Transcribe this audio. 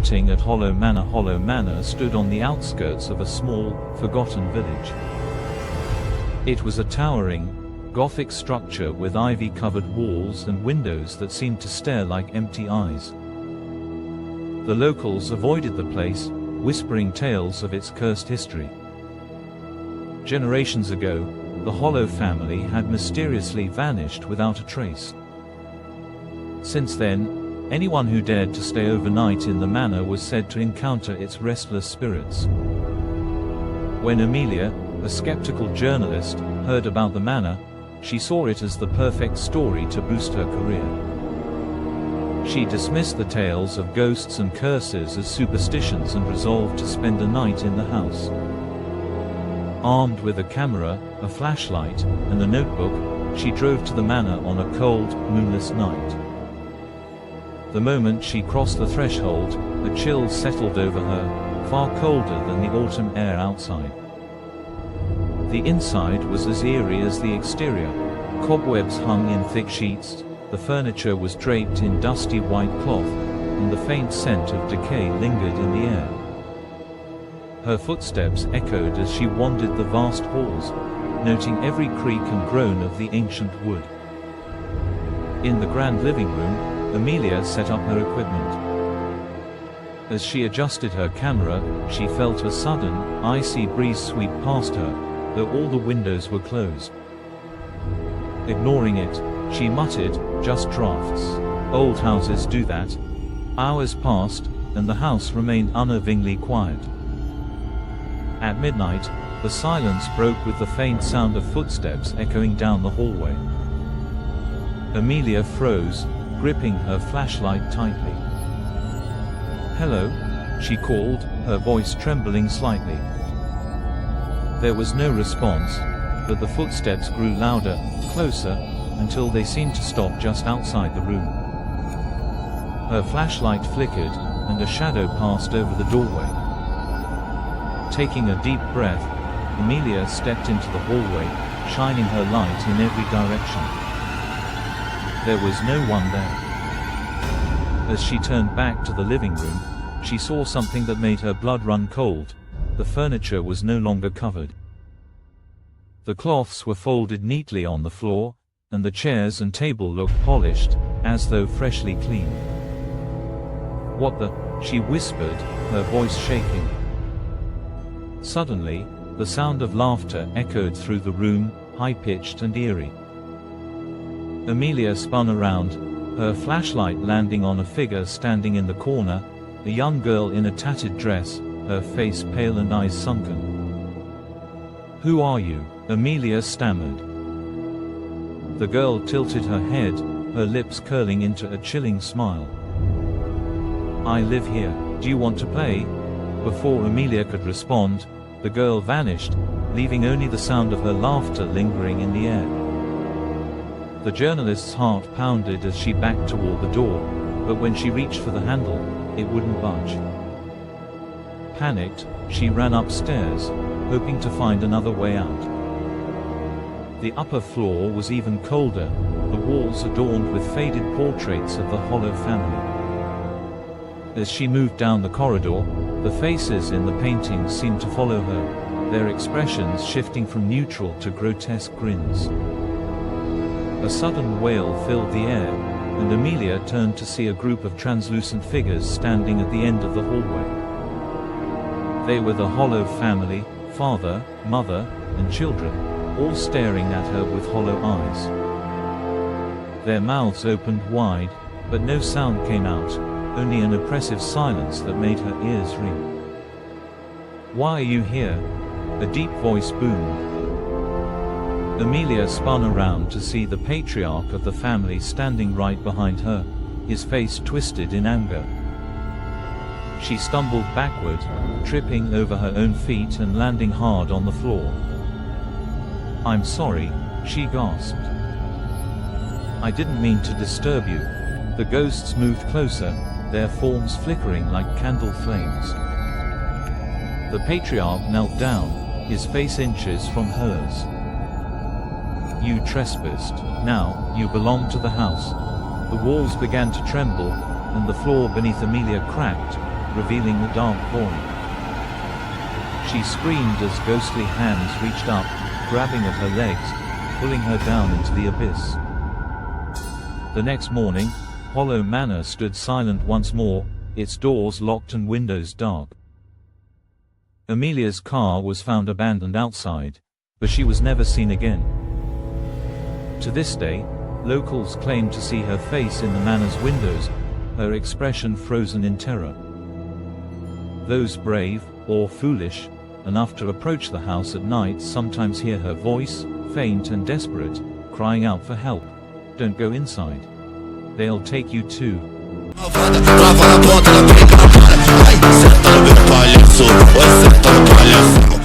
hunting at Hollow Manor. Hollow Manor stood on the outskirts of a small, forgotten village. It was a towering, Gothic structure with ivy-covered walls and windows that seemed to stare like empty eyes. The locals avoided the place, whispering tales of its cursed history. Generations ago, the Hollow family had mysteriously vanished without a trace. Since then, anyone who dared to stay overnight in the manor was said to encounter its restless spirits. When Amelia, a skeptical journalist, heard about the manor, she saw it as the perfect story to boost her career. She dismissed the tales of ghosts and curses as superstitions and resolved to spend a night in the house. Armed with a camera, a flashlight, and a notebook, she drove to the manor on a cold, moonless night. The moment she crossed the threshold, a chill settled over her, far colder than the autumn air outside. The inside was as eerie as the exterior. Cobwebs hung in thick sheets, the furniture was draped in dusty white cloth, and the faint scent of decay lingered in the air. Her footsteps echoed as she wandered the vast halls, noting every creak and groan of the ancient wood. In the grand living room, Amelia set up her equipment. As she adjusted her camera, she felt a sudden, icy breeze sweep past her, though all the windows were closed. Ignoring it, she muttered, "Just drafts. Old houses do that." Hours passed, and the house remained unnervingly quiet. At midnight, the silence broke with the faint sound of footsteps echoing down the hallway. Amelia froze, gripping her flashlight tightly. "Hello?" she called, her voice trembling slightly. There was no response, but the footsteps grew louder, closer, until they seemed to stop just outside the room. Her flashlight flickered, and a shadow passed over the doorway. Taking a deep breath, Amelia stepped into the hallway, shining her light in every direction. There was no one there. As she turned back to the living room, she saw something that made her blood run cold. The furniture was no longer covered. The cloths were folded neatly on the floor, and the chairs and table looked polished, as though freshly cleaned. "What the?" she whispered, her voice shaking. Suddenly, the sound of laughter echoed through the room, high-pitched and eerie. Amelia spun around, her flashlight landing on a figure standing in the corner, a young girl in a tattered dress, her face pale and eyes sunken. "Who are you?" Amelia stammered. The girl tilted her head, her lips curling into a chilling smile. "I live here. Do you want to play?" Before Amelia could respond, the girl vanished, leaving only the sound of her laughter lingering in the air. The journalist's heart pounded as she backed toward the door, but when she reached for the handle, it wouldn't budge. Panicked, she ran upstairs, hoping to find another way out. The upper floor was even colder, the walls adorned with faded portraits of the Hollow family. As she moved down the corridor, the faces in the paintings seemed to follow her, their expressions shifting from neutral to grotesque grins. A sudden wail filled the air, and Amelia turned to see a group of translucent figures standing at the end of the hallway. They were the Hollow family, father, mother, and children, all staring at her with hollow eyes. Their mouths opened wide, but no sound came out, only an oppressive silence that made her ears ring. "Why are you here?" a deep voice boomed. Amelia spun around to see the patriarch of the family standing right behind her, his face twisted in anger. She stumbled backward, tripping over her own feet and landing hard on the floor. "I'm sorry," she gasped. "I didn't mean to disturb you." The ghosts moved closer, their forms flickering like candle flames. The patriarch knelt down, his face inches from hers. "You trespassed. Now, you belong to the house." The walls began to tremble, and the floor beneath Amelia cracked, revealing the dark void. She screamed as ghostly hands reached up, grabbing at her legs, pulling her down into the abyss. The next morning, Hollow Manor stood silent once more, its doors locked and windows dark. Amelia's car was found abandoned outside, but she was never seen again. To this day, locals claim to see her face in the manor's windows, her expression frozen in terror. Those brave, or foolish, enough to approach the house at night sometimes hear her voice, faint and desperate, crying out for help. Don't go inside. They'll take you too. Trava na ponta da briga, vai, senta no meu palhaço, vai, senta no palhaço.